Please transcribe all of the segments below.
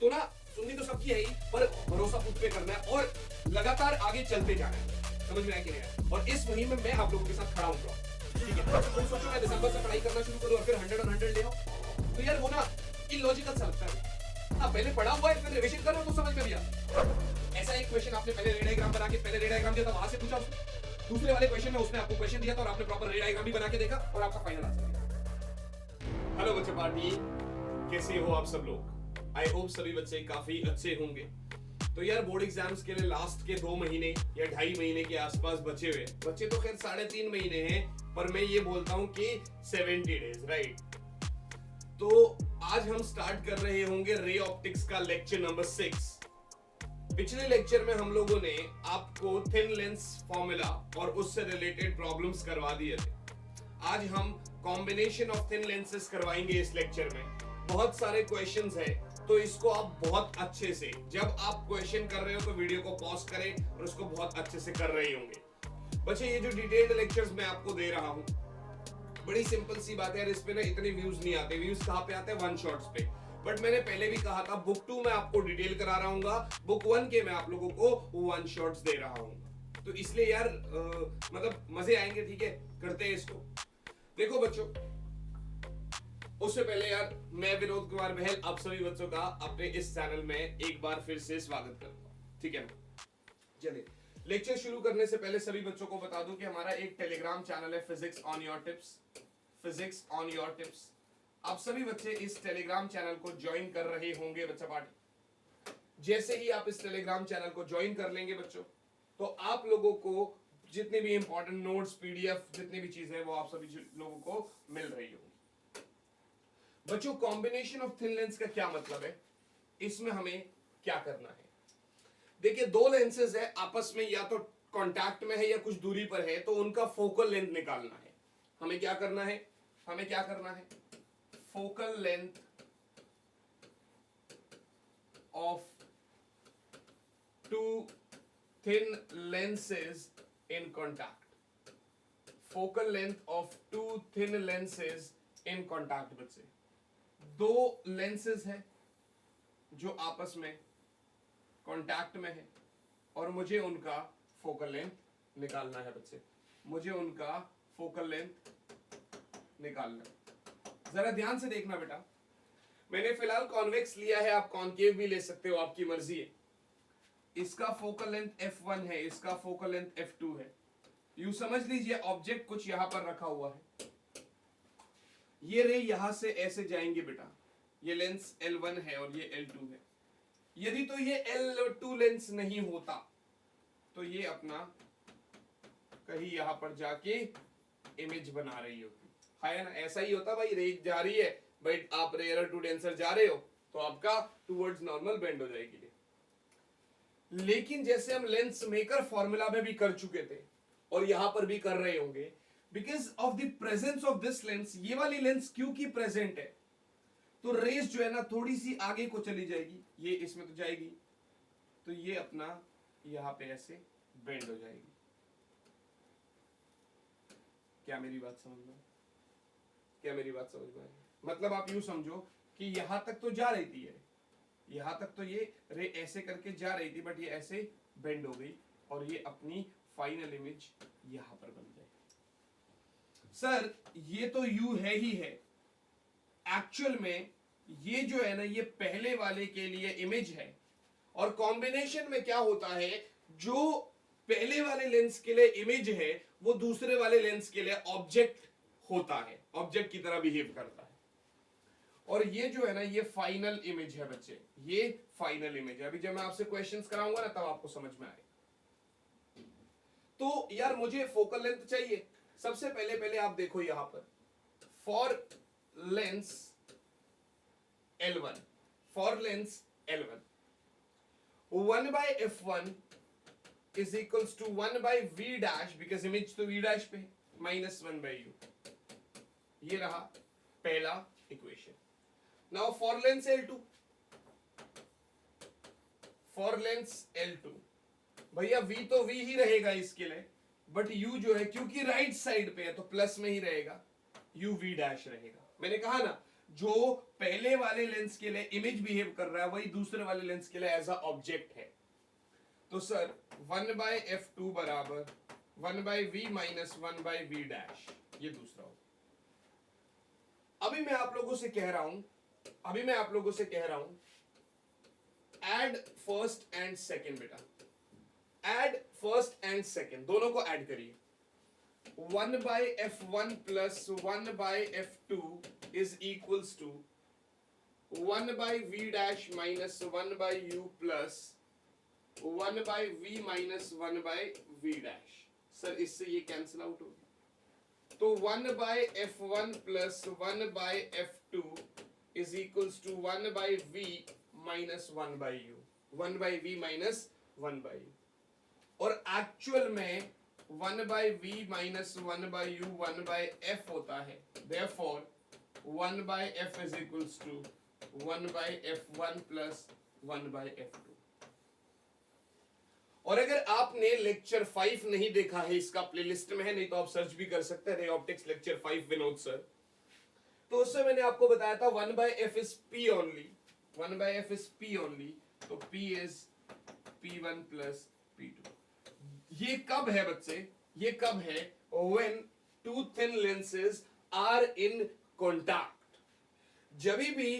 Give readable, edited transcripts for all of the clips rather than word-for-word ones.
तो ना सुननी तो सबकी है ही, पर भरोसा खुद पे करना है और लगातार आगे चलते जाना है। समझ में आया कि नहीं आया? और इस मुहिम में मैं आप लोगों के साथ खड़ा हूँ, ठीक है? तुम सोचो मैं दिसंबर से पढ़ाई करना शुरू करूँ और फिर 100 on 100 ले आओ, तो यार वो ना इलॉजिकल सा लगता है। हाँ, पहले पढ़ा हुआ है, फिर रिविजन कर रहे हो तो समझ में भी आता। ऐसा एक क्वेश्चन आपने पहले रे डायग्राम बना के पहले रे डायग्राम दिया था, वहां से पूछा उसने। दूसरे वाले क्वेश्चन में उसने आपको क्वेश्चन दिया था और आपने प्रॉपर रे डायग्राम भी बना के देखा और आपका फाइनल आंसर दिया। हेलो बच्चे पार्टी, कैसे हो आप सब लोग? आई होप सभी बच्चे काफी अच्छे होंगे। तो यार बोर्ड एग्जाम्स के लिए लास्ट के 2 महीने या 2.5 महीने के आसपास बचे हुए, बच्चे तो खैर 3.5 महीने हैं, पर मैं ये बोलता हूं कि 70 डेज, राइट? तो आज हम स्टार्ट कर रहे होंगे रे ऑप्टिक्स का लेक्चर नंबर 6। पिछले लेक्चर में हम लोगों ने आपको थिन लेंस फॉर्मूला और उससे रिलेटेड प्रॉब्लम्स करवा दिए थे। आज हम कॉम्बिनेशन ऑफ थिन लेंसेस करवाएंगे इस लेक्चर में। बहुत सारे क्वेश्चंस है, तो इसको आप बहुत अच्छे से, जब आप क्वेश्चन कर रहे हो तो वीडियो को पॉज करें और उसको बहुत अच्छे से कर रहे होंगे। बच्चे ये जो डिटेल्ड लेक्चर्स मैं आपको दे रहा हूं, बड़ी सिंपल सी बात है यार, इस पे ना इतने व्यूज नहीं आते। व्यूज कहां पे आते हैं? वन शॉट्स पे। बट मैंने पहले भी कहा था बुक 2 में आपको डिटेल करा रहा हूँ, बुक 1 के मैं आप लोगों को वन शॉट्स दे रहा हूँ। तो इसलिए यार मतलब मजे आएंगे, ठीक है? करते हैं इसको। देखो बच्चों, उससे पहले यार मैं विनोद कुमार बहल आप सभी बच्चों का अपने इस चैनल में एक बार फिर से स्वागत करता हूं, ठीक है ना? चलिए लेक्चर शुरू करने से पहले सभी बच्चों को बता दूं कि हमारा एक टेलीग्राम चैनल है, physics on your tips. Physics on your tips. आप सभी बच्चे इस टेलीग्राम चैनल को ज्वाइन कर रहे होंगे बच्चा पार्टी। जैसे ही आप इस टेलीग्राम चैनल को ज्वाइन कर लेंगे बच्चों, तो आप लोगों को जितने भी इंपॉर्टेंट नोट्स, पीडीएफ, जितनी भी चीजें वो आप सभी लोगों को मिल रही होंगी। बच्चों, कॉम्बिनेशन ऑफ थिन लेंस का क्या मतलब है? इसमें हमें क्या करना है? देखिए, 2 लेंसेज है आपस में, या तो कांटेक्ट में है या कुछ दूरी पर है, तो उनका फोकल लेंथ निकालना है। हमें क्या करना है? हमें क्या करना है? Focal length of 2 thin lenses in contact. Focal length of 2 thin lenses in contact. बच्चे, 2 लेंसेज है जो आपस में कांटेक्ट में है और मुझे उनका फोकल लेंथ निकालना है। बच्चे, मुझे उनका फोकल लेंथ निकालना है। जरा ध्यान से देखना बेटा, मैंने फिलहाल कॉन्वेक्स लिया है, आप कॉन्केव भी ले सकते हो, आपकी मर्जी है। इसका फोकल लेंथ f1 है, इसका फोकल लेंथ f2 है। यूं समझ लीजिए ऑब्जेक्ट कुछ यहां पर रखा हुआ है, ये रे यहां से ऐसे जाएंगे बेटा। ये लेंस L1 है और ये L2 है। यदि तो ये L2 लेंस नहीं होता तो ये अपना कहीं यहां पर जाके इमेज बना रही होती है ना? ऐसा ही होता भाई, रे जा रही है भाई, आप रेयर टू डेंसर जा रहे हो तो आपका टुवर्ड्स नॉर्मल बेंड हो जाएगी। लेकिन जैसे हम लेंस मेकर फॉर्मूला में भी कर चुके थे और यहां पर भी कर रहे होंगे, because of the presence of this lens, ये वाली लेंस क्योंकि प्रेजेंट है, तो रेस जो है ना थोड़ी सी आगे को चली जाएगी, ये इसमें तो जाएगी, तो ये अपना यहां पे ऐसे बेंड हो जाएगी। क्या मेरी बात समझ में? क्या मेरी बात समझ में? मतलब आप यूं समझो कि यहां तक तो जा रही थी ये, यहां तक तो ये रे ऐसे करके जा रही थी, बट ये ऐसे बेंड हो गई और ये अपनी फाइनल इमेज यहां पर बन जाएगी। सर ये तो यू है ही है, एक्चुअल में ये जो है ना, ये पहले वाले के लिए इमेज है, और कॉम्बिनेशन में क्या होता है, जो पहले वाले लेंस के लिए इमेज है वो दूसरे वाले लेंस के लिए ऑब्जेक्ट होता है, ऑब्जेक्ट की तरह बिहेव करता है। और ये जो है ना, ये फाइनल इमेज है बच्चे, ये फाइनल इमेज है। अभी जब मैं आपसे क्वेश्चंस कराऊंगा ना, तब आपको समझ में आएगा। तो यार मुझे फोकल लेंथ चाहिए। सबसे पहले आप देखो यहां पर, for Lenz L1, for Lenz L1, 1 by f1 is equals to 1 by v dash, because image तो v dash पे, minus 1 by u। ये रहा पहला equation. Now for Lenz L2, for Lenz L2, भैया v तो v ही रहेगा इसके लिए, बट u जो है क्योंकि राइट साइड पे है तो प्लस में ही रहेगा, u v डैश रहेगा। मैंने कहा ना जो पहले वाले लेंस के लिए इमेज बिहेव कर रहा है वही दूसरे वाले लेंस के लिए एज अ ऑब्जेक्ट है। तो सर 1/f2 बराबर 1/v माइनस 1/v डैश, ये दूसरा हो। अभी मैं आप लोगों से कह रहा हूं एड फर्स्ट एंड सेकेंड बेटा, एड फर्स्ट एंड सेकेंड दोनों को ऐड करिए। 1/f1 plus 1/f2 is equals to 1/v dash minus 1/u plus 1/v minus 1/v dash. Sir इससे ये कैंसिल आउट होगी, तो 1/f1 plus 1/f2 is equals to 1/v minus 1/u, 1/v minus 1/u। और actual में 1/v minus 1/u 1/f होता है, therefore 1/f is equals to 1/f1 plus 1/f2। और अगर आपने लेक्चर 5 नहीं देखा है, इसका प्लेलिस्ट में है, नहीं तो आप सर्च भी कर सकते हैं, ray optics lecture 5 Vinod sir. तो उससे मैंने आपको बताया था 1/f is p only, 1/f is p only, तो p is p1 plus p2। ये कब है बच्चे, ये कब है? when two thin lenses are in contact। जब भी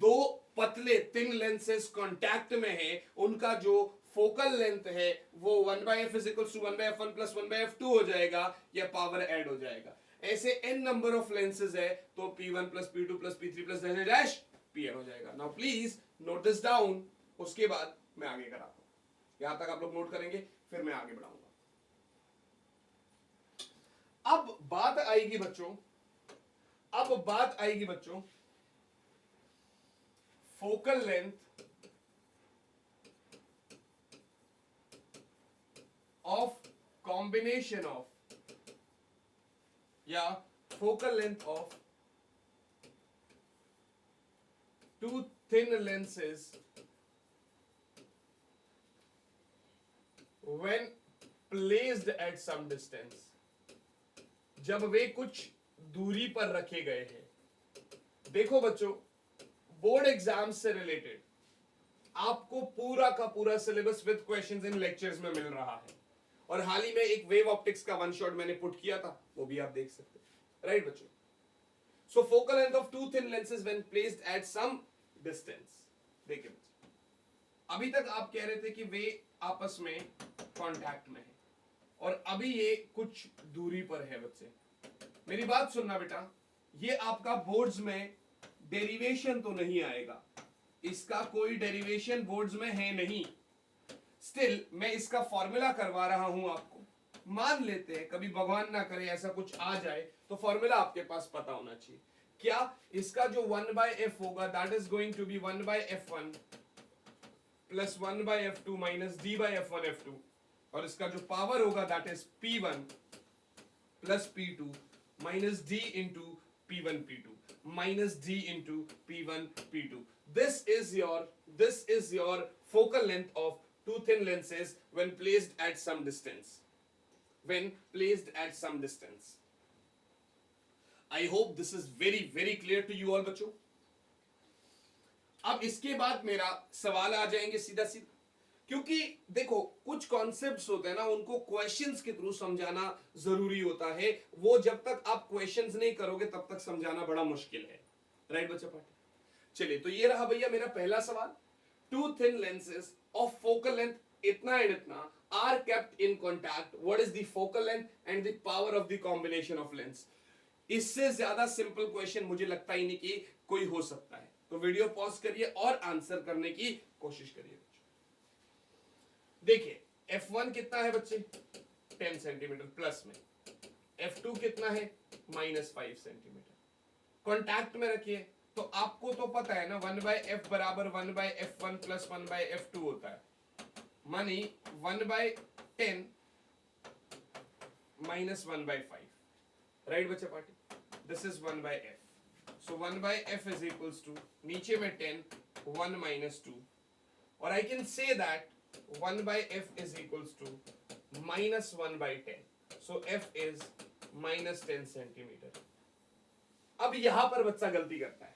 दो पतले थिन लेंसेज कांटेक्ट में है, उनका जो फोकल लेंथ है वो 1/f is equal to 1/f1 plus 1/f2 हो जाएगा, या पावर ऐड हो जाएगा। ऐसे n नंबर ऑफ लेंसेज है तो p1 plus p2 plus p3 plus dash pn हो जाएगा। Now please note this down, उसके बाद मैं आगे कराता हूं। यहां तक आप लोग नोट करेंगे, फिर मैं आगे बढ़ाऊंगा। अब बात आएगी बच्चों, focal length of combination of, या focal length of two thin lenses when placed at some distance, जब वे कुछ दूरी पर रखे गए हैं। देखो बच्चों, बोर्ड एग्जाम से रिलेटेड आपको पूरा का पूरा syllabus with questions in lectures में मिल रहा है, और हाल ही में एक वेव ऑप्टिक्स का वन शॉट मैंने पुट किया था, वो भी आप देख सकते हैं, राइट बच्चों। So focal length of two thin lenses when placed at some distance. देखिए बच्चे, अभी तक आप कह रहे थे कि वे आपस में कांटेक्ट में है, और अभी ये कुछ दूरी पर है। बच्चे मेरी बात सुनना बेटा, ये आपका बोर्ड्स में डेरिवेशन तो नहीं आएगा, इसका कोई डेरिवेशन बोर्ड्स में है नहीं। स्टिल मैं इसका फॉर्मूला करवा रहा हूं आपको। मान लेते हैं कभी भगवान ना करे ऐसा कुछ आ जाए, तो फॉर्मूला आपके पास पता होना चाहिए। क्या इसका जो 1/f होगा that is going to be 1/f1 plus 1/f2 minus d/f1 f2, और इसका जो पावर होगा that is p1 plus p2 minus d into p1 p2 minus d into p1 p2। This is your focal length of two thin lenses when placed at some distance. I hope this is very clear to you all बच्चों। अब इसके बाद मेरा सवाल आ जाएंगे सीधा, क्योंकि देखो कुछ कॉन्सेप्ट्स होते हैं ना, उनको क्वेश्चंस के थ्रू समझाना जरूरी होता है। वो जब तक आप क्वेश्चंस नहीं करोगे तब तक समझाना बड़ा मुश्किल है, राइट बच्चा पार्टी। चलिए, तो ये रहा भैया मेरा पहला सवाल। Two thin lenses of focal length इतना एंड इतना are kept in contact, what is the focal length and the power of the combination of lens. इससे ज्यादा सिंपल क्वेश्चन मुझे लगता ही नहीं कि कोई हो सकता है। तो वीडियो पॉज करिए और आंसर करने की कोशिश करिए। देखिए f1 कितना है बच्चे, 10 सेंटीमीटर प्लस में, f2 कितना है, -5 सेंटीमीटर। कॉन्टैक्ट में रखिए, तो आपको तो पता है ना 1/f बराबर 1/f1 प्लस 1/f2 होता है, मानी 1/10 माइनस 1/5, राइट बच्चे party. This is 1/f, so 1/f is equals to, नीचे में 10, 1 माइनस 2, और I can say that 1/f is equals to minus 1/10. So f is minus 10 centimetre. अब यहां पर बच्चा गलती करता है,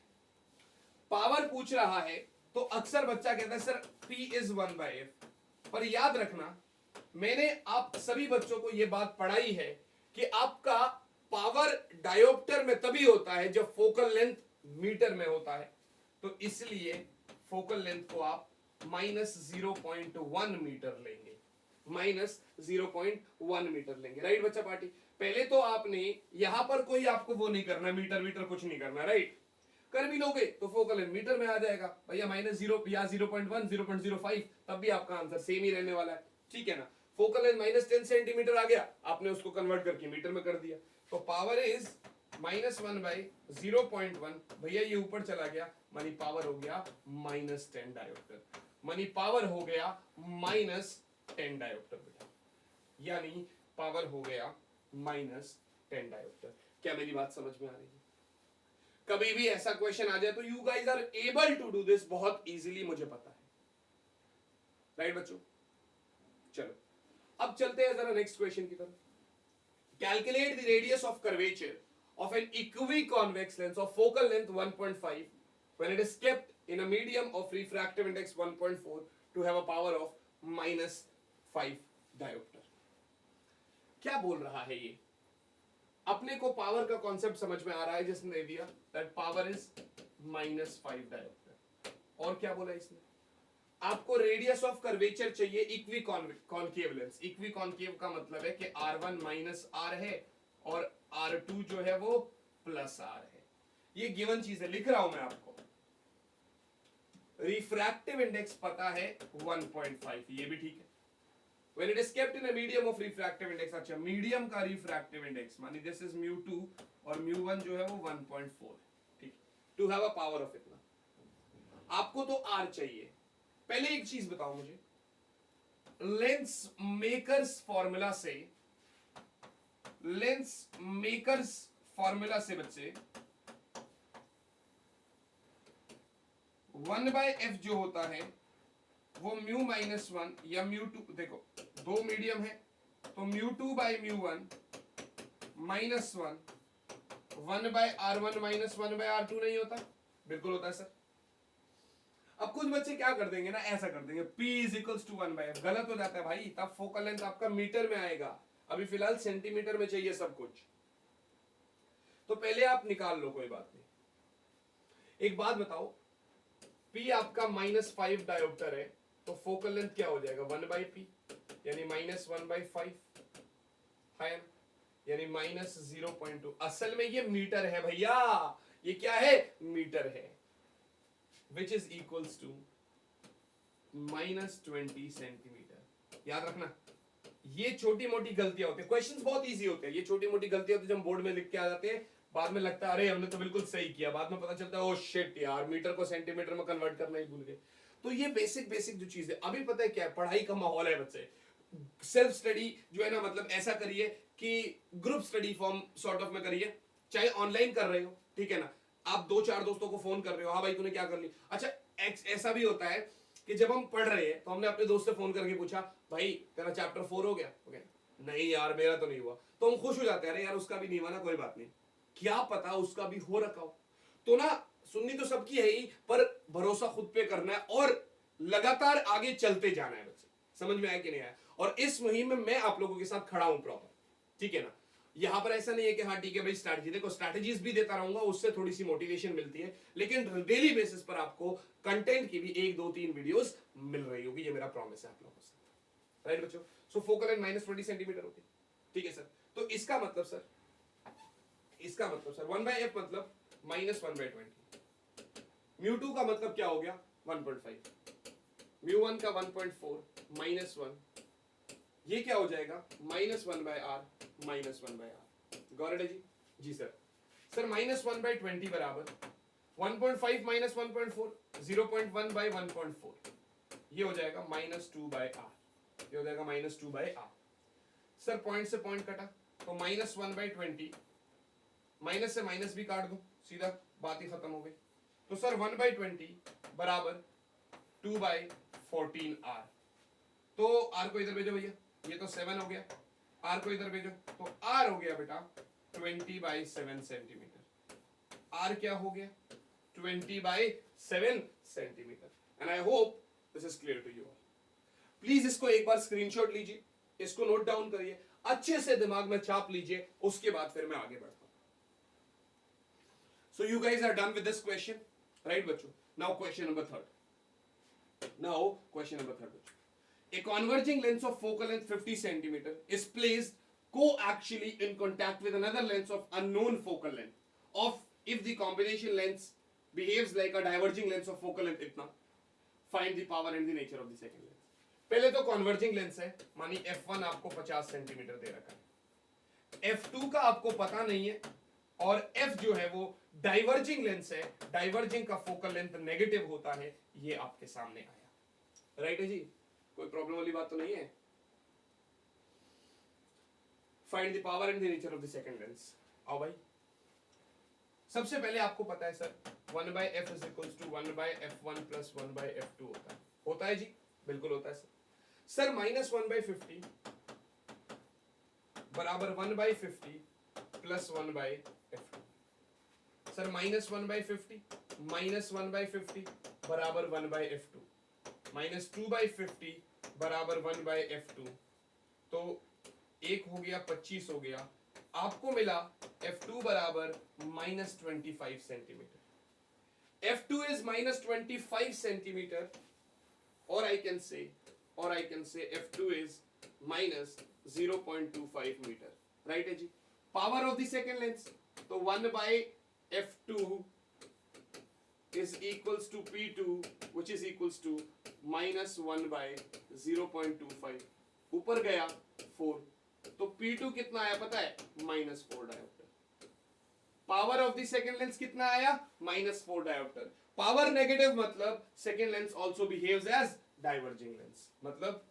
पावर पूछ रहा है तो अक्सर बच्चा कहता है सर P इज 1/f, पर याद रखना मैंने आप सभी बच्चों को यह बात पढ़ाई है कि आपका पावर डायोप्टर में तभी होता है जब फोकल लेंथ मीटर में होता है, तो इसलिए फोकल लेंथ को आप -0.1 मीटर लेंगे, -0.1 मीटर लेंगे। राइट बच्चा पार्टी, पहले तो आपने यहां पर कोई आपको वो नहीं करना, मीटर कुछ नहीं करना। राइट, कर भी लोगे तो फोकल लेंथ मीटर में आ जाएगा भैया, -0 या 0.1 0.05, तब भी आपका आंसर सेम ही रहने वाला है। ठीक है ना, फोकल लेंथ -10 सेंटीमीटर आ गया, आपने उसको कन्वर्ट करके मीटर में कर दिया, तो पावर इज -1/0.1, भैया ये ऊपर चला गया, मानी पावर हो गया -10 डायोप्टर, मानी पावर हो गया -10 डायोप्टर बेटा, यानी पावर हो गया -10 डायोप्टर। क्या मेरी बात समझ में आ रही है? कभी भी ऐसा क्वेश्चन आ जाए तो you guys are able to do this बहुत इजीली, मुझे पता है। राइट बच्चों, चलो अब चलते हैं जरा नेक्स्ट क्वेश्चन की तरफ। Calculate the radius of curvature of an equiconvex lens of focal length 1.5 when it is kept in a medium of refractive index 1.4 to have a power of -5 diopter। क्या बोल रहा है ये? अपने को पावर का कॉन्सेप्ट समझ में आ रहा है जिसने दे दिया दैट पावर इज -5 डायोप्टर, और क्या बोला इसने? आपको रेडियस ऑफ कर्वेचर चाहिए equi concave lens. Equi concave का मतलब है कि R1 -R है और R2 जो है वो +R है। ये गिवन चीज है, लिख रहा हूं मैं आपको। रिफ्रैक्टिव इंडेक्स पता है 1.5, ये भी ठीक है। When it is kept in a medium of refractive index, अच्छा मीडियम का रिफ्रैक्टिव इंडेक्स मानी दिस इज μ2 और μ1 जो है वो 1.4, ठीक, to have a power of इतना। आपको तो R चाहिए। पहले एक चीज बताओ मुझे, लेंस मेकर्स फॉर्मूला से, लेंस मेकर्स फॉर्मूला से बच्चे 1/f जो होता है वो μ-1 या μ2, देखो दो मीडियम है तो μ2/μ1 -1 1/r1 -1/r2 नहीं होता? बिल्कुल होता है सर। अब कुछ बच्चे क्या कर देंगे ना, ऐसा कर देंगे P = 1/f, गलत हो जाता है भाई, तब फोकल लेंथ आपका मीटर में आएगा, अभी फिलहाल सेंटीमीटर में चाहिए सब कुछ, तो पहले आप निकाल लो, कोई बात नहीं। एक बात बताओ, P आपका -5 डायोप्टर है तो फोकल लेंथ क्या हो जाएगा 1/p, यानी -1/5 है ना, यानी -0.2। असल में ये मीटर है भैया, ये क्या है? मीटर है, which is equals to -20 centimetre. याद रखना, ये छोटी मोटी गलतियां होती है, क्वेश्चंस बहुत इजी होते हैं, ये छोटी मोटी गलतियां होती है जब बोर्ड में लिख के आ जाते हैं, बाद में लगता है अरे हमने तो बिल्कुल सही किया, बाद में पता चलता है ओ शिट यार, मीटर को सेंटीमीटर में कन्वर्ट करना ही भूल गए। तो ये बेसिक जो चीज है, अभी पता है क्या है, पढ़ाई का माहौल है बच्चे, सेल्फ स्टडी जो है ना, मतलब ऐसा करिए कि group study form sort of में करिए, चाहे ऑनलाइन कर रहे हो, ठीक है ना, आप 2-4 दोस्तों को फोन कर रहे हो, हाँ भाई तूने क्या कर ली। अच्छा ऐसा भी होता है कि जब हम पढ़ रहे हैं तो हमने अपने दोस्त से फोन करके पूछा भाई तेरा चैप्टर 4 हो गया? नहीं यार मेरा तो नहीं हुआ, तो हम खुश हो जाते हैं, अरे यार उसका भी नहीं हुआ ना, कोई बात नहीं, क्या पता उसका भी हो रखा हो। तो ना सुननी तो सबकी है ही, पर भरोसा खुद पे करना है और लगातार आगे चलते जाना है बच्चे। समझ में आया कि नहीं आया? और इस मुहिम में मैं आप लोगों के साथ खड़ा हूं प्रॉपर, ठीक है ना। यहां पर ऐसा नहीं है कि हाँ ठीक है भाई स्ट्रैटेजी, देखो स्ट्रैटेजीज भी देता रहूंगा, उससे थोड़ी सी मोटिवेशन मिलती है, लेकिन डेली बेसिस पर आपको कंटेंट की भी 1, 2, 3 वीडियोस मिल रही होगी, ये मेरा प्रॉमिस है आप लोगों से। राइट बच्चों, सो फोकल लेंथ -20 सेंटीमीटर होती है, ठीक है सर। तो इसका मतलब सर 1/f मतलब -1/20, μ2 का मतलब क्या हो गया 1.5, μ1 का 1.4 -1, ये क्या हो जाएगा -1/r -1/r। गॉट इट जी सर। सर -1/20 बराबर 1.5 - 1.4 0.1/1.4, ये हो जाएगा -2/r, ये हो जाएगा -2/r। सर पॉइंट से पॉइंट कटा तो -1/20, माइनस से माइनस भी काट दो, सीधा बात ही खत्म हो गई। तो सर 1/20 बराबर 2/14r, तो r को इधर भेजो भैया, ये तो 7 हो गया, r को इधर भेजो तो r हो गया बेटा 20/7 सेंटीमीटर। r क्या हो गया 20/7 7 centimetre. And I hope this is clear to you. Please इसको एक बार स्क्रीनशॉट लीजिए, इसको नोट डाउन करिए, अच्छे से दिमाग में छाप लीजिए, उसके बाद फिर मैं आगे बढ़ता हूं। So you guys are done with this question, right बच्चों? Now question number third. A converging lens of focal length 50 centimeter is placed coaxially in contact with another lens of unknown focal length of if the combination lens behaves like a diverging lens of focal length इतना, find the power and the nature of the second lens। पहले तो converging lens है, मानी f1 आपको 50 centimetre दे रखा है, f2 का आपको पता नहीं है, और f जो है वो डाइवर्जिंग लेंस है, डाइवर्जिंग का फोकल लेंथ नेगेटिव होता है, ये आपके सामने आया, राइट है जी? कोई प्रॉब्लम वाली बात तो नहीं है? Find the power and the nature of the second lens. आओ भाई, सबसे पहले आपको पता है sir 1/f is equals to 1/f1 plus 1/f2 होता है जी? बिल्कुल होता है सर। सर -1/50 बराबर 1/50 प्लस 1/f2। सर -1/50 बराबर 1/f2 -2/50 बराबर 1/f2, तो एक हो गया 25 हो गया, आपको मिला f2 बराबर -25 सेंटीमीटर। f2 इज -25 सेंटीमीटर, और आई कैन से f2 इज -0.25 मीटर, राइट है जी? Power of the second lens, तो 1/f2 is equals to P2 which is equals to -1/0.25, ऊपर गया 4, तो P2 कितना आया पता है? -4 dioptre. Power of the second lens कितना आया? -4 डायोप्टर। पावर नेगेटिव मतलब second lens also behaves as diverging lens, मतलब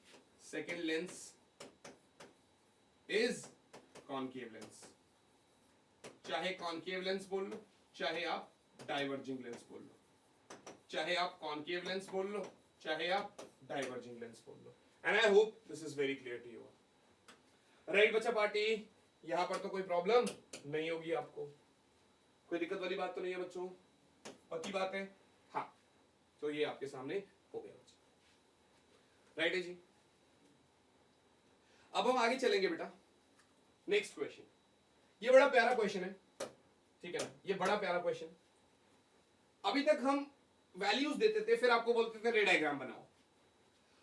second lens is concave lens. चाहे कॉनकेव लेंस बोल लो, चाहे आप डाइवर्जिंग लेंस बोल लो, चाहे आप कॉनकेव लेंस बोल लो, चाहे आप डाइवर्जिंग लेंस बोल लो। And I hope this is very clear to you, right बच्चा पार्टी? यहां पर तो कोई प्रॉब्लम नहीं होगी आपको, कोई दिक्कत वाली बात तो नहीं है बच्चों? पक्की बात है? हाँ, तो ये आपके सामने हो गया बच्चा, राइट है जी? अब हम आगे चलेंगे बेटा, नेक्स्ट क्वेश्चन। ये बड़ा प्यारा क्वेश्चन है, ठीक है ना? ये बड़ा प्यारा क्वेश्चन। अभी तक हम वैल्यूज देते थे, फिर आपको बोलते थे रे डायग्राम बनाओ,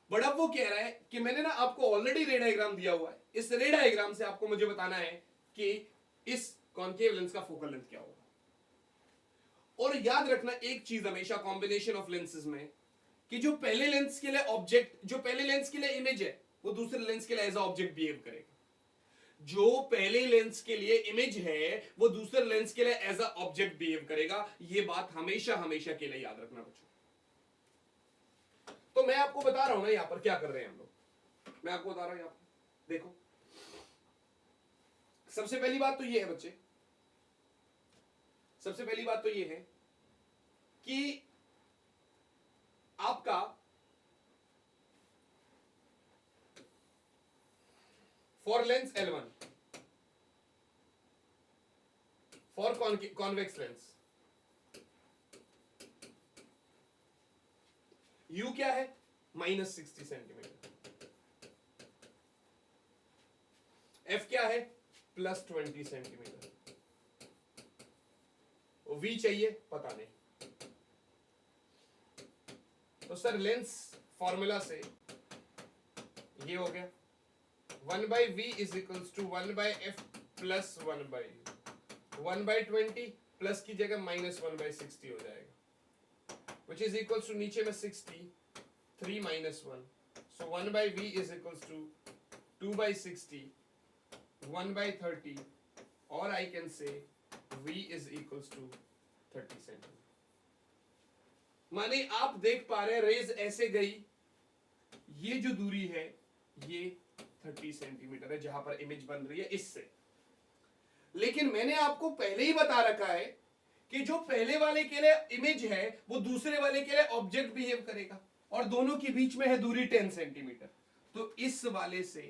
बट अब वो कह रहा है कि मैंने ना आपको ऑलरेडी रे डायग्राम दिया हुआ है, इस रे डायग्राम से आपको मुझे बताना है कि इस कॉनकेव लेंस का फोकल लेंथ क्या होगा। और याद रखना एक चीज हमेशा कॉम्बिनेशन ऑफ लेंसेज में, कि जो पहले लेंस के लिए ऑब्जेक्ट, जो पहले लेंस के लिए इमेज है, वो दूसरे लेंस के लिए एज अ ऑब्जेक्ट बिहेव करेगा। जो पहले लेंस के लिए इमेज है वो दूसरे लेंस के लिए एज अ ऑब्जेक्ट बिहेव करेगा। ये बात हमेशा हमेशा के लिए याद रखना बच्चों। तो मैं आपको बता रहा हूं ना यहां पर क्या कर रहे हैं हम लोग, मैं आपको बता रहा हूं यहां पर देखो, सबसे पहली बात तो ये है बच्चे, सबसे पहली बात तो ये है कि आपका for lens L1, for convex lens, U क्या है? -60 सेंटीमीटर। F क्या है? +20 सेंटीमीटर। V चाहिए? पता नहीं। तो सर लेंस फॉर्मूला से ये हो गया 1/v is equals to 1/f plus 1/u, 1/20 plus की जगह -1/60 हो जाएगा, which is equals to नीचे में 60, 3 - 1, so 1/v is equals to 2/60, 1/30, or I can say v is equals to 30 centimetre. माने आप देख पा रहे रेज ऐसे गई, ये जो दूरी है ये 30 सेंटीमीटर है जहां पर इमेज बन रही है इससे। लेकिन मैंने आपको पहले ही बता रखा है कि जो पहले वाले के लिए इमेज है वो दूसरे वाले के लिए ऑब्जेक्ट बिहेव करेगा, और दोनों के बीच में है दूरी 10 सेंटीमीटर। तो इस वाले से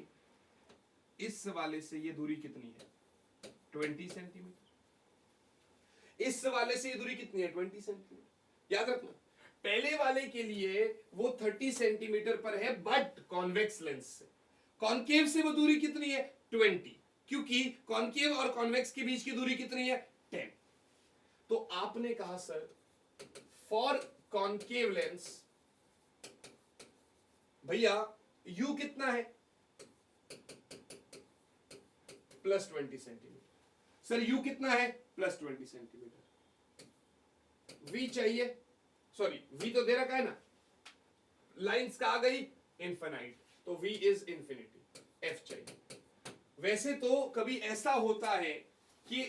ये दूरी कितनी है? 20 सेंटीमीटर। इस वाले से ये दूरी कितनी है? 20 सेंटीमीटर। याद रखना पहले वाले के लिए वो 30 सेंटीमीटर पर है, बट कॉन्वेक्स लेंस से कॉनकेव से वो दूरी कितनी है 20, क्योंकि कॉनकेव और कॉन्वेक्स के बीच की दूरी कितनी है 10। तो आपने कहा सर फॉर कॉनकेव लेंस भैया यू कितना है +20 सेंटीमीटर। सर यू कितना है +20 सेंटीमीटर। वी चाहिए, सॉरी वी तो दे रखा है ना, लाइंस का आ गई इनफिनाइट, तो वी इज इंफिनिटी, एफ चाहिए। वैसे तो कभी ऐसा होता है कि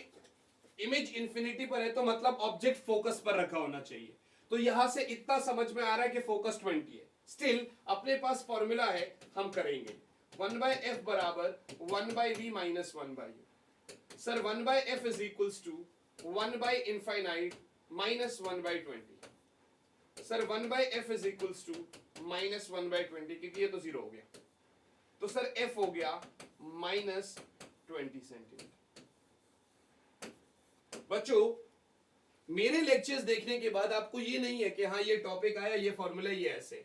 इमेज इंफिनिटी पर है तो मतलब ऑब्जेक्ट फोकस पर रखा होना चाहिए, तो यहां से इतना समझ में आ रहा है कि फोकस 20 है। स्टिल अपने पास फॉर्मूला है, हम करेंगे 1/f बराबर 1/v minus 1/u। Sir 1/f is equals to 1/इनफाइनाइट minus 1/20। Sir 1/f is equals to minus 1/20, क्योंकि ये तो 0 हो गया, तो सर f हो गया -20 सेंटीमीटर। बच्चों मेरे लेक्चर्स देखने के बाद आपको ये नहीं है कि हाँ ये टॉपिक आया, ये फॉर्मूला, ये ऐसे,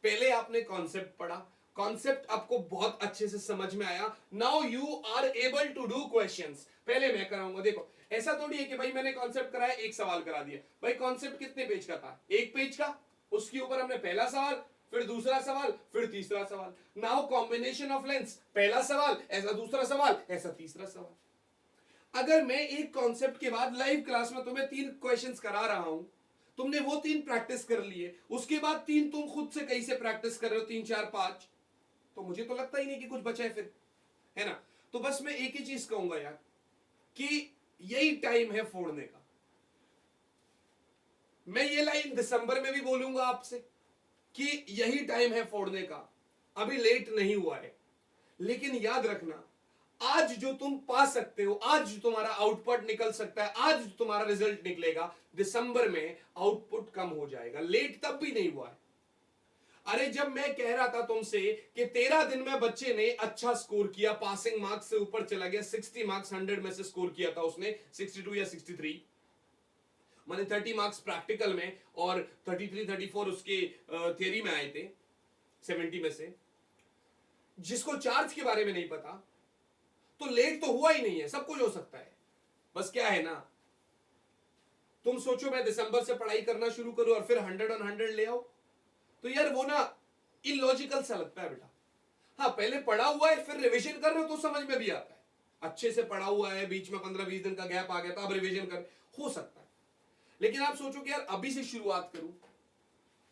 पहले आपने कॉन्सेप्ट पढ़ा, कॉन्सेप्ट आपको बहुत अच्छे से समझ में आया, now you are able to do questions. पहले मैं कराऊंगा, देखो ऐसा थोड़ी है कि भाई मैंने कॉन्सेप्ट कराया एक सवाल करा दिया। भाई कॉन्सेप्ट कितने पेज का था, एक पेज का, उसके ऊपर हमने पहला सवाल, फिर दूसरा सवाल, फिर तीसरा सवाल। नाउ कॉम्बिनेशन ऑफ लेंस, पहला सवाल ऐसा, दूसरा सवाल ऐसा, तीसरा सवाल। अगर मैं एक कॉन्सेप्ट के बाद लाइव क्लास में तुम्हें 3 क्वेश्चंस करा रहा हूं, तुमने वो 3 प्रैक्टिस कर लिए, उसके बाद 3 तुम खुद से कहीं से प्रैक्टिस कर रहे हो, 3 4 5, तो मुझे तो लगता ही नहीं कि कुछ बचा है फिर, है ना। तो बस मैं एक ही चीज कहूंगा यार कि यही टाइम है फोड़ने का। मैं ये लाइन दिसंबर में भी बोलूंगा आपसे कि यही टाइम है फोड़ने का, अभी लेट नहीं हुआ है। लेकिन याद रखना, आज जो तुम पा सकते हो, आज जो तुम्हारा आउटपुट निकल सकता है, आज जो तुम्हारा रिजल्ट निकलेगा, दिसंबर में आउटपुट कम हो जाएगा। लेट तब भी नहीं हुआ है। अरे जब मैं कह रहा था तुमसे कि 13 दिन में बच्चे ने अच्छा स्कोर किया, पासिंग मार्क्स से ऊपर चला गया, 60 मार्क्स 100 में से स्कोर किया था उसने, 62 या 63, माने 30 मार्क्स प्रैक्टिकल में और 33 34 उसके थियरी में आए थे 70 में से। जिसको चार्ज के बारे में नहीं पता, तो लेट तो हुआ ही नहीं है, सब कुछ हो सकता है। बस क्या है ना, तुम सोचो मैं दिसंबर से पढ़ाई करना शुरू करूं और फिर 100 on 100 ले आओ, तो यार वो ना इलॉजिकल सा लगता है बेटा। हाँ पहले पढ़ा हुआ है फिर रिवीजन कर रहे हो तो समझ में भी आता है, अच्छे से पढ़ा हुआ है, बीच में 15-20 दिन का गैप आ गया था, अब रिवीजन कर, हो सकता है। लेकिन आप सोचो कि यार अभी से शुरुआत करूं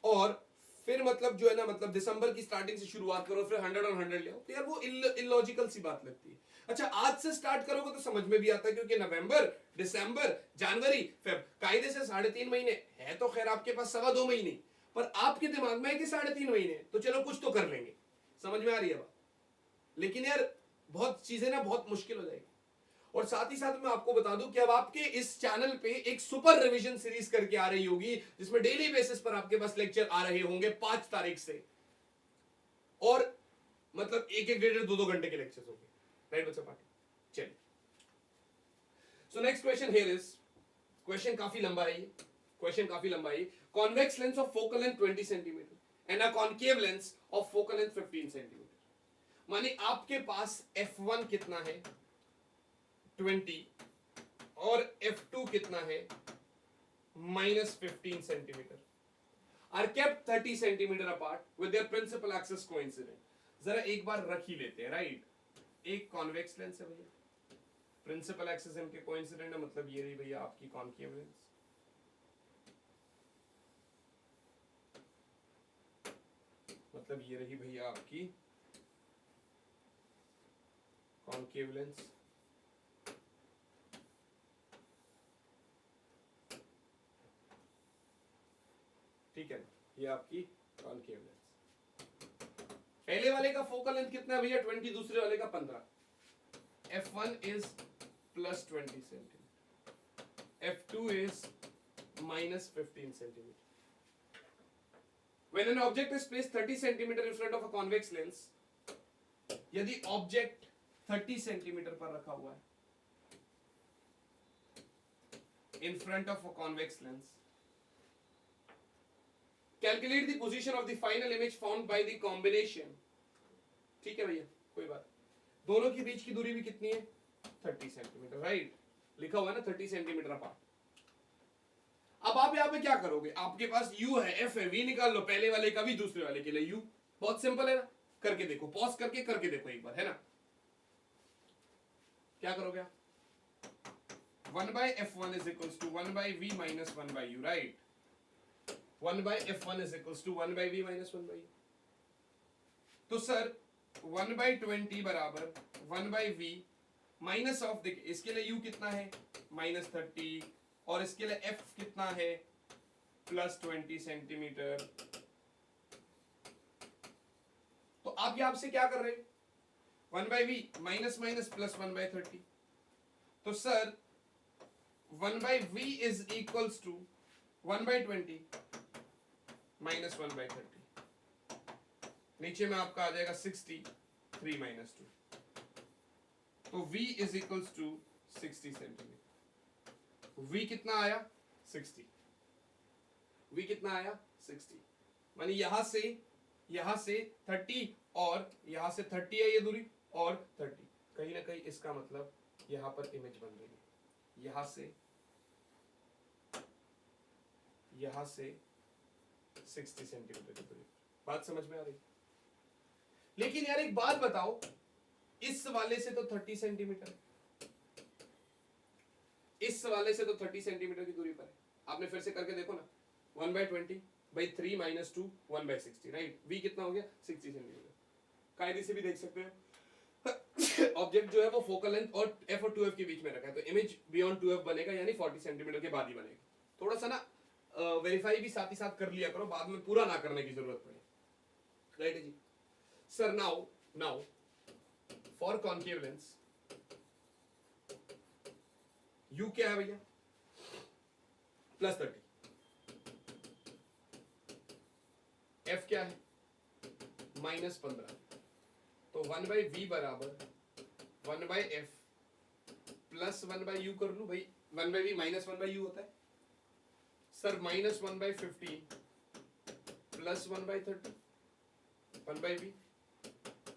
और फिर मतलब जो है ना, मतलब दिसंबर की स्टार्टिंग से शुरुआत करो फिर 100 on 100 ले आओ, तो यार वो इलॉजिकल सी बात लगती है। अच्छा आज से स्टार्ट करोगे तो समझ में भी आता है, क्योंकि नवंबर, दिसंबर, जनवरी, फेब, कायदे से 3.5 महीने है, तो खैर आपके पास 2.25 महीने, पर आपके दिमाग में है कि 3.5 महीने, तो चलो कुछ तो कर लेंगे। समझ में आ रही है बात। लेकिन यार बहुत चीजें ना बहुत मुश्किल हो जाएगी। और साथ ही साथ मैं आपको बता दूं कि अब आपके इस चैनल पे एक सुपर रिवीजन सीरीज करके आ रही होगी, जिसमें डेली बेसिस पर आपके पास लेक्चर आ रहे होंगे 5 तारीख से, और मतलब 1-1, 1.5, 2-2 घंटे के लेक्चर्स होंगे, राइट बच्चा पार्टी। चलिए, so next question here is, question काफी लंबा है, ये क्वेश्चन काफी लंबा है। Convex lens of focal length 20 centimetre and a concave lens of focal length 15 centimetre. माने आपके पास f1 कितना है 20 और f2 कितना है -15 centimetre, are kept 30 centimetre apart with their principal axis coincident. जरा एक बार रख ही लेते हैं, राइट। एक कॉन्वेक्स लेंस है भैया, प्रिंसिपल एक्सिस इनके कोइंसिडेंट है, मतलब ये रही भैया आपकी कॉन्केव लेंस, मतलब ये रही भैया आपकी कॉन्केव लेंस। ठीक है, ये आपकी कॉन्केव लेंस। पहले वाले का फोकल लेंथ कितना है भैया 20, दूसरे वाले का 15। f1 is +20 centimetre, f2 is -15 centimetre. When an object is placed 30 centimetre in front of a convex lens, यदि ऑब्जेक्ट 30 सेंटीमीटर पर रखा हुआ है in front of a convex lens, calculate the position of the final image found by the combination. ठीक है भैया, कोई बात। दोनों के बीच की दूरी भी कितनी है? 30 सेंटीमीटर, राइट। लिखा हुआ है ना 30 सेंटीमीटर अपार्ट। अब आप यहां पे क्या करोगे? आपके पास u है, f है, v निकाल लो, पहले वाले का भी दूसरे वाले के लिए u। बहुत सिंपल है ना, करके देखो, पॉज करके देखो एक बार, है ना। क्या करोगे आप? 1/f1 is equals to 1/v minus 1/u, right? 1/f1 is equals to 1/v minus 1/u। तो सर 1/20 बराबर 1/v माइनस ऑफ, देखिए इसके लिए u कितना है? -30, और इसके लिए f कितना है? +20 सेंटीमीटर। तो आप यहां से क्या कर रहे हैं? 1/v minus minus plus 1/30। तो sir 1/v is equals to 1/20 minus 1/30। नीचे में आपका आ जाएगा 63 माइनस 2। तो v is equals to 60 centimetre. v कितना आया? 60। v कितना आया? 60। मानी यहां से 30 और यहां से 30 है ये दूरी, और 30 कहीं ना कहीं इसका मतलब यहां पर इमेज बन रही है। यहां से 60 सेंटीमीटर की दूरी। बात समझ में आ रही? लेकिन यार एक बात बताओ, इस वाले से तो 30 सेंटीमीटर, इस वाले से तो 30 सेंटीमीटर की दूरी पर है। आपने फिर से करके देखो ना, 1/20/3 माइनस 2 1/60, राइट। v कितना हो गया? 60 सेंटीमीटर। कायदे से भी देख सकते हो ऑब्जेक्ट जो है वो फोकल लेंथ और f और 2f के बीच में रखा है, तो इमेज बियॉन्ड 2f बनेगा, यानी 40 सेंटीमीटर के बाद ही बनेगा। थोड़ा सा ना वेरीफाई भी साथ ही साथ कर लिया करो, बाद में पूरा ना करने की जरूरत पड़े, राइट जी। Sir now for concave lens u क्या है भैया? +30। f क्या है? -15। तो 1/v बराबर 1/f प्लस 1/u कर लू भाई। 1/v माइनस 1/u होता है सर, -1/15 प्लस 1/30 1/v।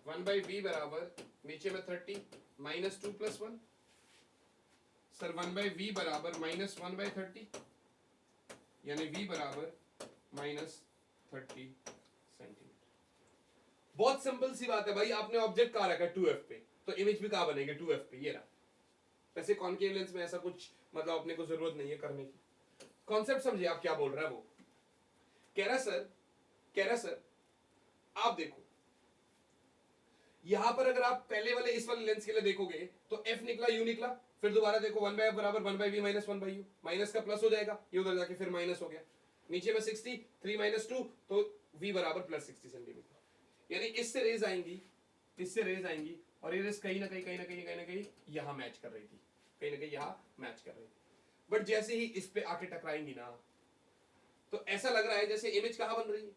1/v बराबर नीचे में 30 -2 + 1 सर, 1/v बराबर -1/30, यानी v बराबर -30 सेंटीमीटर। बहुत सिंपल सी बात है भाई। आपने ऑब्जेक्ट कहाँ रखा है? 2f पे, तो इमेज भी कहाँ बनेगी? 2f पे। ये रहा। वैसे कॉन्केव लेंस में ऐसा कुछ मतलब अपने को जरूरत नहीं है करने की। कॉन्सेप्ट समझिए आप क्या बोल रहा है वो। कह रहा सर आप देखो, यहां पर अगर आप पहले वाले इस वाले लेंस के लिए देखोगे तो f निकला, u निकला, फिर दोबारा देखो 1/f बराबर 1/v माइनस 1/u, माइनस का प्लस हो जाएगा, ये उधर जाके फिर माइनस हो गया, नीचे में 60 3 - 2 तो v बराबर +60 सेंटीमीटर। यानी इससे रेज आएंगी और ये रेज कहीं ना कहीं यहां मैच कर रही थी, कहीं ना कहीं यहां मैच कर रही थी। बट जैसे ही इस पे आके टकराएंगी ना, तो ऐसा लग रहा है जैसे इमेज कहां बन रही है?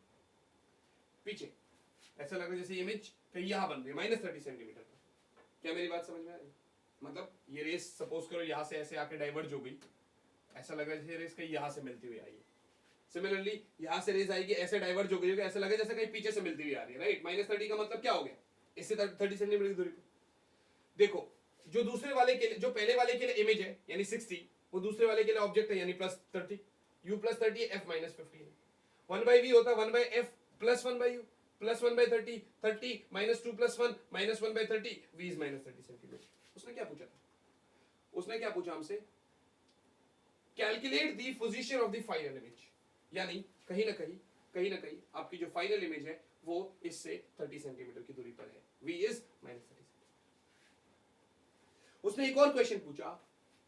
पीछे। ऐसा लग रहा है जैसे इमेज कहीं यहां बन रही है -30 सेंटीमीटर पर। क्या मेरी बात समझ में आ रही है? मतलब ये रेस सपोज करो यहां से ऐसे आके डाइवर्ज हो गई, ऐसा लग रहा है जैसे रेस कहीं यहां से मिलती हुई आई है। सिमिलरली यहां से रेस आएगी, ऐसे डाइवर्ज हो गई होगी, ऐसा लगा जैसे कहीं पीछे से मिलती हुई आ रही है, राइट। -30 का मतलब क्या हो गया? इससे 30 सेंटीमीटर की दूरी पर। देखो जो दूसरे वाले के लिए, जो पहले वाले के लिए इमेज है यानी 60, वो दूसरे वाले के लिए ऑब्जेक्ट है यानी +30, u +30 f -15 है। 1/v होता है 1/f plus 1/u plus 1/30 30 -2 + 1 -1/30 v is -30 centimetre. उसने क्या पूछा हमसे? Calculate the position of the final image, यानी कहीं ना कहीं आपकी जो फाइनल इमेज है वो इससे 30 सेंटीमीटर की दूरी पर है, v is -30 सेंटीमीटर। उसने एक और क्वेश्चन पूछा,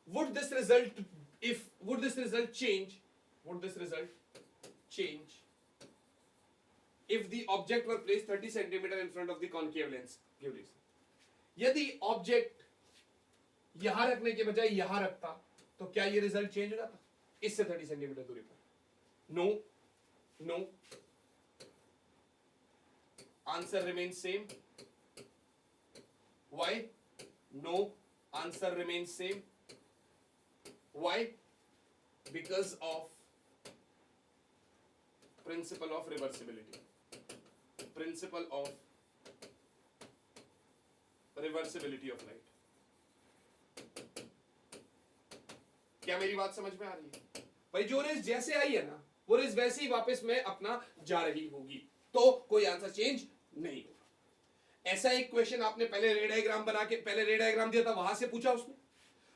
would this result change if the object were placed 30 centimeter in front of the concave lens? Give reason. यदि ऑब्जेक्ट यहां रखने के बजाय यहां रखता तो क्या ये रिजल्ट चेंज हो जाता इससे 30 सेंटीमीटर दूरी पर? No, answer remains same. Why? No, answer remains same. Why? Because of principle of reversibility, principle of reversibility of light. क्या मेरी बात समझ में आ रही है भाई? जो रेज जैसे आई है ना वो रेज वैसे ही वापस में अपना जा रही होगी, तो कोई आंसर चेंज नहीं होगा। ऐसा एक क्वेश्चन आपने पहले रे डायग्राम बना के, पहले रे डायग्राम दिया था वहां से पूछा उसने,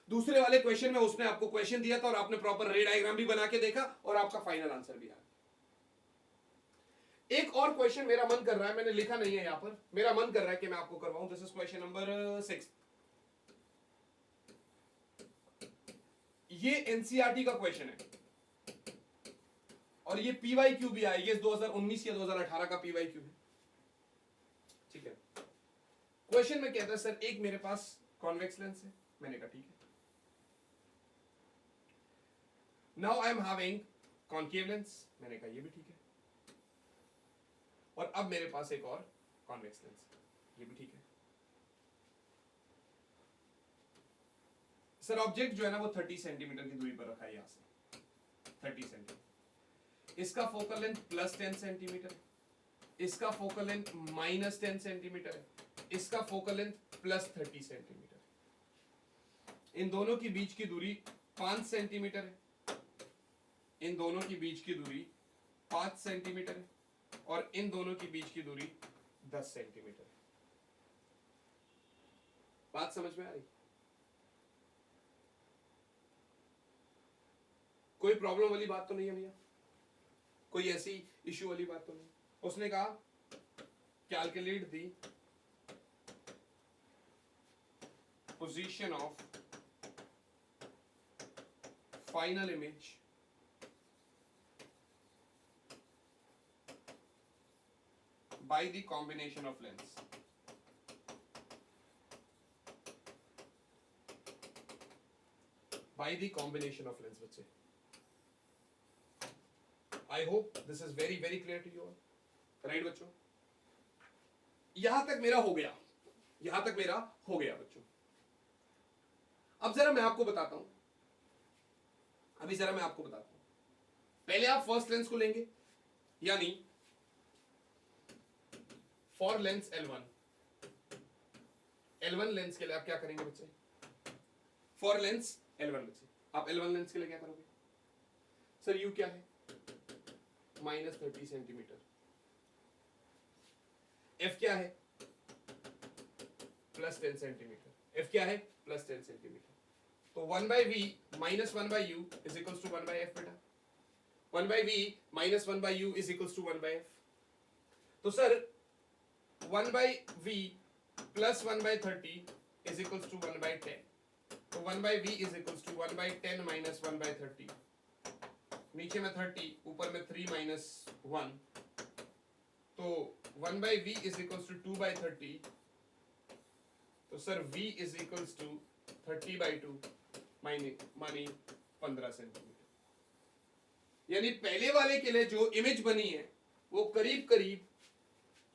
दूसरे वाले क्वेश्चन में उसने आपको क्वेश्चन दिया था और आपने प्रॉपर रे डायग्राम भी बना के देखा और आपका फाइनल आंसर भी आ गया। एक और क्वेश्चन मेरा मन कर रहा है, मैंने लिखा नहीं है यहां पर, मेरा मन कर रहा है कि मैं आपको करवाऊं। This is question number 6। ये एनसीईआरटी का क्वेश्चन है और ये पीवाईक्यू भी आया, ये 2019 या 2018 का पीवाईक्यू है, ठीक है। क्वेश्चन में कहता है सर एक मेरे पास कॉन्वेक्स लेंस है, मैंने कहा ठीक है। Now I am having concave lens, मैंने कहा ये भी ठीक है। और अब मेरे पास एक और कॉन्वेक्स लेंस, ये भी ठीक है। सर ऑब्जेक्ट जो है ना वो 30 सेंटीमीटर की दूरी पर रखा है, यहां से 30 सेंटीमीटर। इसका फोकल लेंथ प्लस 10 सेंटीमीटर, इसका फोकल लेंथ माइनस 10 सेंटीमीटर है, इसका फोकल लेंथ प्लस 30 सेंटीमीटर। इन दोनों के बीच की दूरी 5 सेंटीमीटर है, इन दोनों के बीच की दूरी 5 सेंटीमीटर है और इन दोनों के बीच की दूरी 10 सेंटीमीटर है। बात समझ में आ रही? कोई प्रॉब्लम वाली बात तो नहीं है भैया? कोई ऐसी इश्यू वाली बात तो नहीं? उसने कहा calculate the position of final image by the combination of lens. By the combination of lens, बच्चे। I hope this is very very clear to you all, right बच्चों? यहां तक मेरा हो गया, यहां तक मेरा हो गया बच्चों। अब जरा मैं आपको बताता हूं, अभी जरा मैं आपको बताता हूं। पहले आप फर्स्ट लेंस को लेंगे, यानी फॉर लेंस L1 लेंस के लिए आप क्या करेंगे बच्चे? फॉर लेंस L1 बच्चे, आप L1 लेंस के लिए क्या करोगे? सर यू क्या है? Minus 30 centimetre. F क्या है? Plus 10 centimetre. F क्या है? Plus 10 centimetre. तो 1/v minus 1/u is equals to 1/f बेटा। 1/v minus 1/u is equals to 1/f। तो sir 1/v plus 1/30 is equals to 1/10. तो 1/v is equals to 1/10 minus 1/30. नीचे में 30, ऊपर में 3 minus 1. तो 1/v is equals to 2/30. तो sir v is equals to 30/2 मानी 15 सेंटीमीटर। यानी पहले वाले के लिए जो इमेज बनी है वो करीब करीब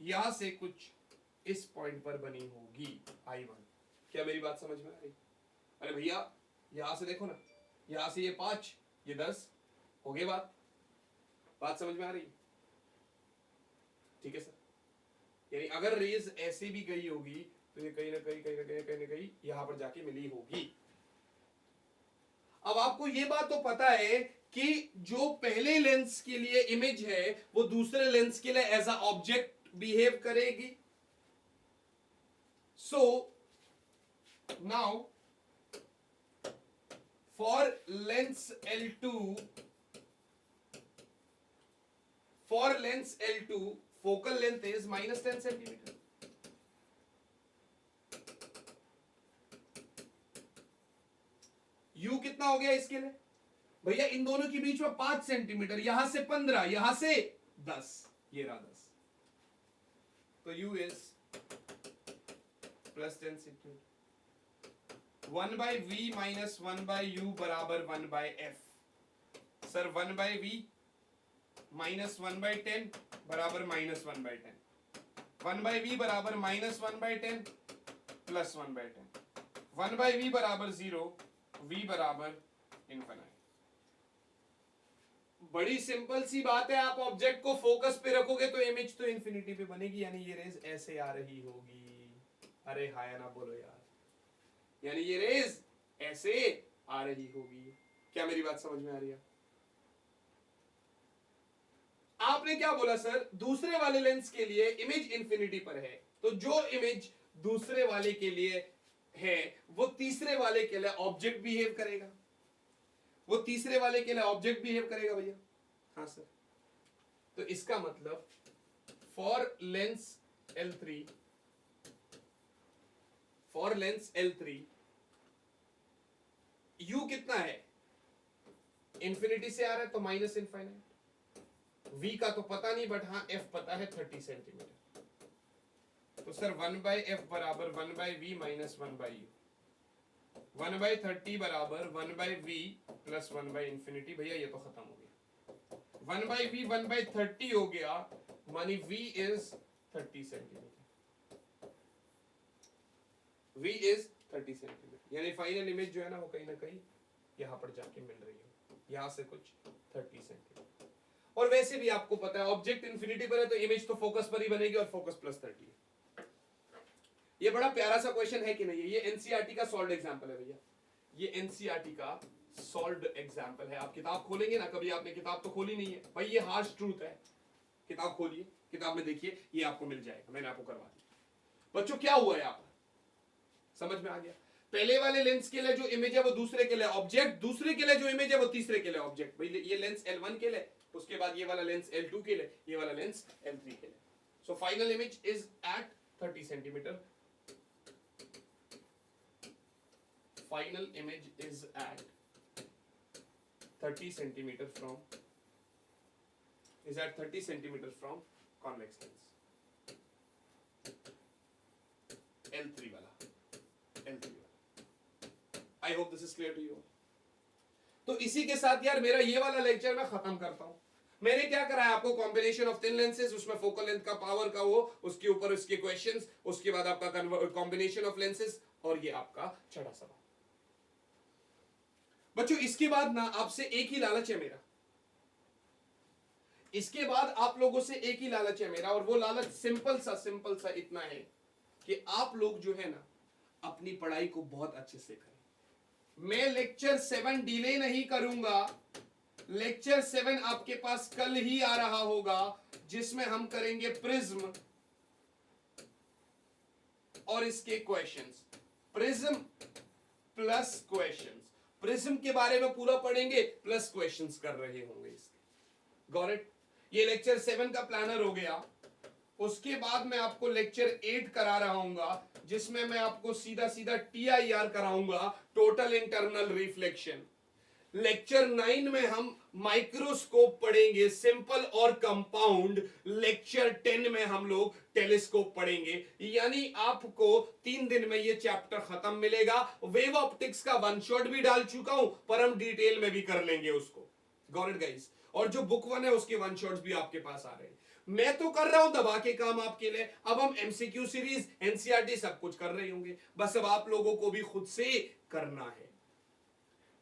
यहां से कुछ इस पॉइंट पर बनी होगी I1। क्या मेरी बात समझ में आ रही? अरे भैया यहां से देखो ना, यहां से ये 5, ये 10 हो गए। बात समझ में आ रही? ठीक है सर। यानी अगर रेज ऐसे भी गई होगी तो ये कहीं ना कहीं यहां पर जाके मिली होगी। अब आपको ये बात तो पता है कि जो पहले लेंस के लिए इमेज है वो दूसरे लेंस के लिए एज अ ऑब्जेक्ट behave करेगी। So now for lens L2 focal length is minus 10 centimetre. U कितना हो गया इसके लिए भैया? इन दोनों के बीच में 5 सेंटीमीटर, यहां से 15, यहां से 10, ये रहा 10। तो u is plus 10 centimetre. 1/v minus 1/u बराबर 1/f। सर 1/v माइनस 1/10 बराबर माइनस 1/10। 1/v बराबर माइनस 1/10 प्लस 1/10। 1/v बराबर 0, v बराबर इनफाइनाइट। बड़ी सिंपल सी बात है, आप ऑब्जेक्ट को फोकस पे रखोगे तो इमेज तो इंफिनिटी पे बनेगी, यानी ये रेज ऐसे आ रही होगी। अरे हाय ना बोलो यार, यानी ये रेज ऐसे आ रही होगी। क्या मेरी बात समझ में आ रही है? आपने क्या बोला सर, दूसरे वाले लेंस के लिए इमेज इंफिनिटी पर है, तो जो इमेज दूसरे वाले के लिए है वो तीसरे वाले के लिए ऑब्जेक्ट बिहेव करेगा, वो तीसरे वाले के लिए ऑब्जेक्ट बिहेव करेगा भैया। हाँ सर, तो इसका मतलब for Lenz L3, for Lenz L3 U कितना है, इंफिनिटी से आ रहा है तो माइनस इनफाइनाइट। V का तो पता नहीं, बट हाँ F पता है 30 सेंटीमीटर। तो सर 1/f बराबर 1/v माइनस 1/u, 1/30 बराबर 1/v प्लस 1/इंफिनिटी। भैया ये तो खत्म हो गया, 1/v 1/30 हो गया, मानी v is 30 centimetre, v is 30 centimetre, यानी फाइनल इमेज जो है ना वो कहीं ना कहीं यहां पर जाके मिल रही है, यहां से कुछ 30 सेंटीमीटर। और वैसे भी आपको पता है ऑब्जेक्ट इंफिनिटी पर है तो इमेज तो फोकस पर ही बनेगी, और फोकस प्लस 30 है। ये बड़ा प्यारा सा क्वेश्चन है कि नहीं है? ये एनसीईआरटी का सॉल्व्ड एग्जांपल है भैया, ये एनसीईआरटी का सॉल्व्ड एग्जांपल है। आप किताब खोलेंगे ना, कभी आपने किताब तो खोली नहीं है भाई, ये हार्श ट्रूथ है। किताब खोलिए, किताब में देखिए, ये आपको मिल जाएगा, मैंने आपको करवा दिया। बच्चों क्या हुआ है यहाँ पर, समझ में आ गया? पहले वाले लेंस के लिए जो इमेज है वो दूसरे के लिए ऑब्जेक्ट, दूसरे के लिए जो इमेज है वो तीसरे के लिए ऑब्जेक्ट। भाई ये लेंस L1 के लिए, उसके बाद ये वाला लेंस L2 के लिए, ये वाला लेंस L3 के लिए। So final image is at 30 centimetre, final image is at 30 centimeter from convex lens L3 वाला। I hope this is clear to you। तो इसी के साथ यार मेरा ये वाला लेक्चर मैं खत्म करता हूं। मैंने क्या करा है आपको, कॉम्बिनेशन ऑफ थिन लेंसेज, उसमें फोकल लेंथ का पावर का वो, उसके ऊपर उसके क्वेश्चंस, उसके बाद आपका कॉम्बिनेशन ऑफ लेंसेज, और ये आपका छठा सवाल। बच्चों इसके बाद ना आपसे एक ही लालच है मेरा, इसके बाद आप लोगों से एक ही लालच है मेरा, और वो लालच सिंपल सा इतना है कि आप लोग जो है ना अपनी पढ़ाई को बहुत अच्छे से करें। मैं लेक्चर 7 डिले नहीं करूंगा, लेक्चर 7 आपके पास कल ही आ रहा होगा, जिसमें हम करेंगे प्रिज्म और इसके questions, prism plus questions. Prism के बारे में पूरा पढ़ेंगे, प्लस क्वेश्चंस कर रहे होंगे इसके। Got it? ये लेक्चर 7 का प्लानर हो गया। उसके बाद मैं आपको लेक्चर 8 करा रहा हूं, जिसमें मैं आपको सीधा TIR कराऊंगा, टोटल इंटरनल रिफ्लेक्शन। लेक्चर 9 में हम माइक्रोस्कोप पढ़ेंगे, सिंपल और कंपाउंड। लेक्चर 10 में हम लोग टेलीस्कोप पढ़ेंगे। यानी आपको 3 दिन में ये चैप्टर खत्म मिलेगा। वेव ऑप्टिक्स का वन शॉट भी डाल चुका हूं, पर हम डिटेल में भी कर लेंगे उसको। Got it guys? और जो बुक 1 है उसके वन शॉट्स भी आपके पास आ रहे हैं। मैं तो कर रहा हूं दबा के काम आपके लिए। अब हम MCQ सीरीज, NCERT सब कुछ कर रहे होंगे, बस अब आप लोगों को भी खुद से करना है।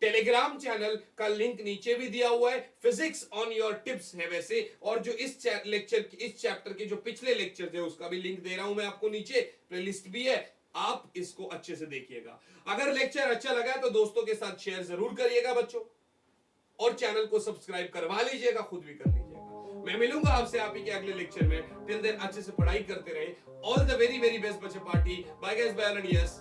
टेलीग्राम चैनल का लिंक नीचे भी दिया हुआ है, फिजिक्स ऑन योर टिप्स है वैसे, और जो इस चैप्टर के जो पिछले लेक्चर थे उसका भी लिंक दे रहा हूं मैं आपको, नीचे प्लेलिस्ट भी है, आप इसको अच्छे से देखिएगा। अगर लेक्चर अच्छा लगा है तो दोस्तों के साथ शेयर जरूर करिएगा बच्चों, और चैनल को सब्सक्राइब करवा लीजिएगा, खुद भी कर लीजिएगा। मैं मिलूंगा आपसे आप ही के अगले लेक्चर में। टिल देन अच्छे से पढ़ाई करते रहे। All the very very best बच्चे party. Bye guys, bye and yes.